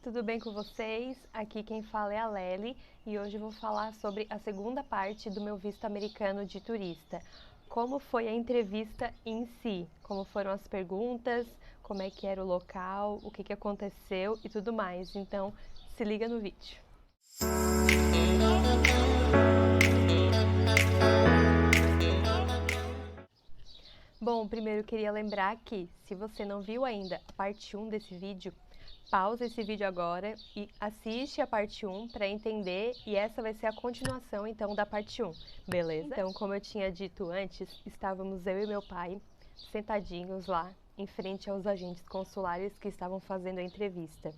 tudo bem com vocês? Aqui quem fala é a Lely e hoje eu vou falar sobre a segunda parte do meu visto americano de turista. Como foi a entrevista em si, como foram as perguntas, como é que era o local, o que aconteceu e tudo mais. Então, se liga no vídeo. Bom, primeiro eu queria lembrar que, se você não viu ainda a parte 1 desse vídeo, pausa esse vídeo agora e assiste a parte 1 para entender, e essa vai ser a continuação então da parte 1, beleza? Então, como eu tinha dito antes, estávamos eu e meu pai sentadinhos lá em frente aos agentes consulares que estavam fazendo a entrevista.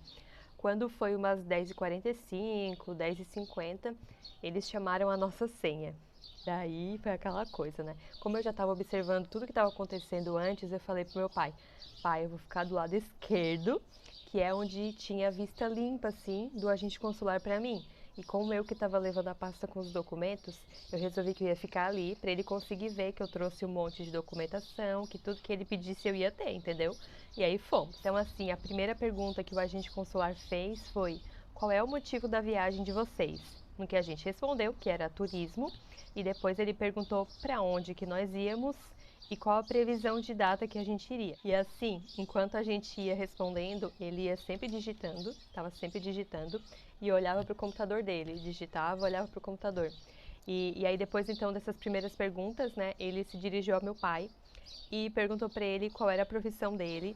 Quando foi umas 10h45, 10h50, eles chamaram a nossa senha. Daí foi aquela coisa, né? Como eu já estava observando tudo que estava acontecendo antes, eu falei pro meu pai, pai, eu vou ficar do lado esquerdo, que é onde tinha a vista limpa, assim, do agente consular para mim. E como eu que estava levando a pasta com os documentos, eu resolvi que eu ia ficar ali para ele conseguir ver que eu trouxe um monte de documentação, que tudo que ele pedisse eu ia ter, entendeu? E aí fomos. Então, assim, a primeira pergunta que o agente consular fez foi: qual é o motivo da viagem de vocês? No que a gente respondeu que era turismo, e depois ele perguntou para onde que nós íamos e qual a previsão de data que a gente iria. E assim, enquanto a gente ia respondendo, ele ia sempre digitando, estava sempre digitando, e olhava para o computador dele, digitava, olhava para o computador. E aí depois então dessas primeiras perguntas, né, ele se dirigiu ao meu pai e perguntou para ele qual era a profissão dele,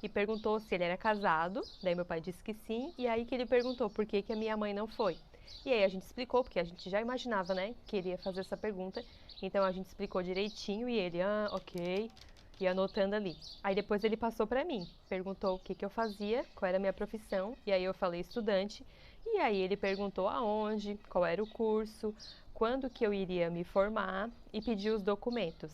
e perguntou se ele era casado, daí meu pai disse que sim, e aí que ele perguntou por que a minha mãe não foi. E aí a gente explicou, porque a gente já imaginava, né, que ele ia fazer essa pergunta, então a gente explicou direitinho e ele, ok, e anotando ali. Aí depois ele passou para mim, perguntou o que eu fazia, qual era a minha profissão, e aí eu falei estudante, e aí ele perguntou aonde, qual era o curso, quando que eu iria me formar e pediu os documentos.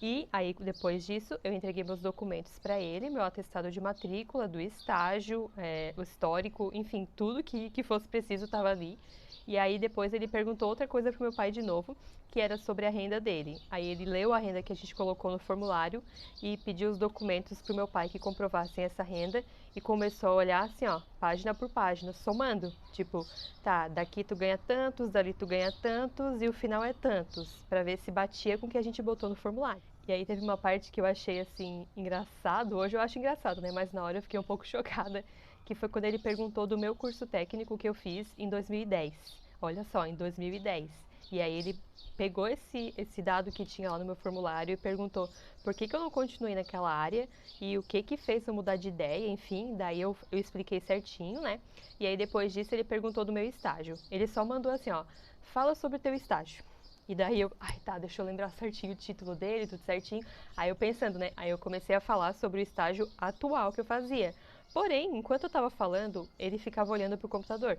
E aí, depois disso, eu entreguei meus documentos para ele, meu atestado de matrícula, do estágio, o histórico, enfim, tudo que fosse preciso estava ali. E aí, depois ele perguntou outra coisa pro meu pai de novo, que era sobre a renda dele. Aí ele leu a renda que a gente colocou no formulário e pediu os documentos pro meu pai que comprovassem essa renda e começou a olhar assim, ó, página por página, somando. Tipo, tá, daqui tu ganha tantos, dali tu ganha tantos e o final é tantos, para ver se batia com o que a gente botou no formulário. E aí teve uma parte que eu achei, assim, engraçado. Hoje eu acho engraçado, né? Mas na hora eu fiquei um pouco chocada, que foi quando ele perguntou do meu curso técnico que eu fiz em 2010. Olha só, em 2010. E aí ele pegou esse dado que tinha lá no meu formulário e perguntou por que eu não continuei naquela área e o que fez eu mudar de ideia, enfim. Daí eu expliquei certinho, né? E aí depois disso ele perguntou do meu estágio. Ele só mandou assim, ó, fala sobre o teu estágio. E daí eu, ai tá, deixa eu lembrar certinho o título dele, tudo certinho. Aí eu pensando, né, aí eu comecei a falar sobre o estágio atual que eu fazia. Porém, enquanto eu tava falando, ele ficava olhando pro computador,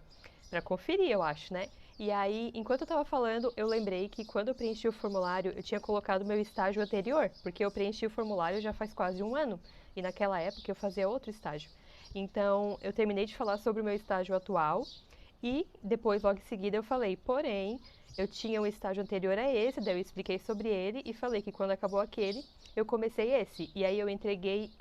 pra conferir, eu acho, né? E aí, enquanto eu tava falando, eu lembrei que quando eu preenchi o formulário, eu tinha colocado meu estágio anterior, porque eu preenchi o formulário já faz quase um ano, e naquela época eu fazia outro estágio. Então, eu terminei de falar sobre o meu estágio atual, e depois, logo em seguida, eu falei, porém, eu tinha um estágio anterior a esse, daí eu expliquei sobre ele e falei que quando acabou aquele, eu comecei esse. E aí eu entreguei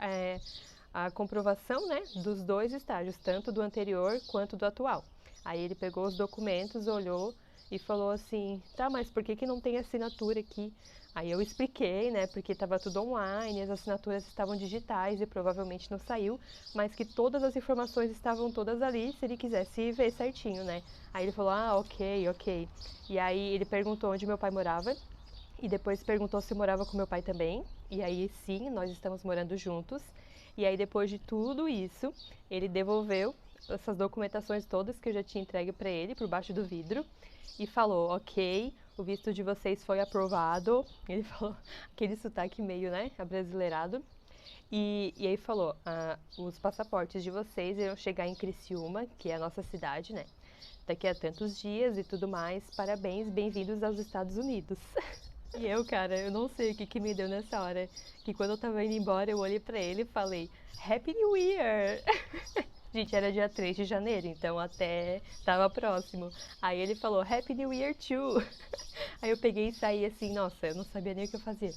a comprovação, né, dos dois estágios, tanto do anterior quanto do atual. Aí ele pegou os documentos, olhou e falou assim, tá, mas por que não tem assinatura aqui? Aí eu expliquei, né, porque estava tudo online, as assinaturas estavam digitais e provavelmente não saiu, mas que todas as informações estavam todas ali, se ele quisesse ver certinho, né. Aí ele falou, ok. E aí ele perguntou onde meu pai morava, e depois perguntou se eu morava com meu pai também, e aí sim, nós estamos morando juntos. E aí depois de tudo isso, ele devolveu essas documentações todas que eu já tinha entregue para ele por baixo do vidro e falou, ok, o visto de vocês foi aprovado. Ele falou aquele sotaque meio, né, abrasileirado. E aí falou, os passaportes de vocês irão chegar em Criciúma, que é a nossa cidade, né, daqui a tantos dias e tudo mais. Parabéns, bem-vindos aos Estados Unidos. E eu, cara, eu não sei o que me deu nessa hora, que quando eu tava indo embora, eu olhei pra ele e falei, Happy New Year! Gente, era dia 3 de janeiro, então até tava próximo. Aí ele falou, Happy New Year too! Aí eu peguei e saí assim, nossa, eu não sabia nem o que eu fazia.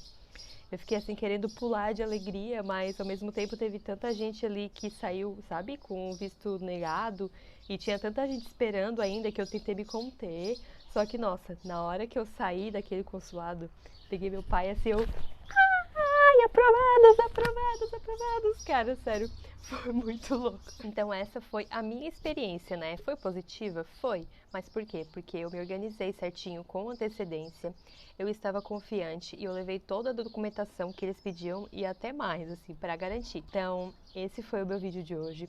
Eu fiquei assim querendo pular de alegria, mas ao mesmo tempo teve tanta gente ali que saiu, sabe, com o visto negado e tinha tanta gente esperando ainda que eu tentei me conter. Só que, nossa, na hora que eu saí daquele consulado, peguei meu pai assim, eu. Ai, aprovados, aprovados, aprovados. Cara, sério, foi muito louco. Então essa foi a minha experiência, né? Foi positiva? Foi. Mas por quê? Porque eu me organizei certinho com antecedência, eu estava confiante e eu levei toda a documentação que eles pediam e até mais, assim, para garantir. Então, esse foi o meu vídeo de hoje.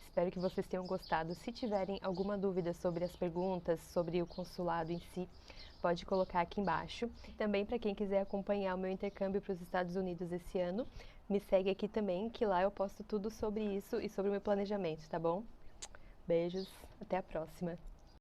Espero que vocês tenham gostado. Se tiverem alguma dúvida sobre as perguntas, sobre o consulado em si, pode colocar aqui embaixo. Também para quem quiser acompanhar o meu intercâmbio para os Estados Unidos esse ano, me segue aqui também, que lá eu posto tudo sobre isso e sobre o meu planejamento, tá bom? Beijos, até a próxima!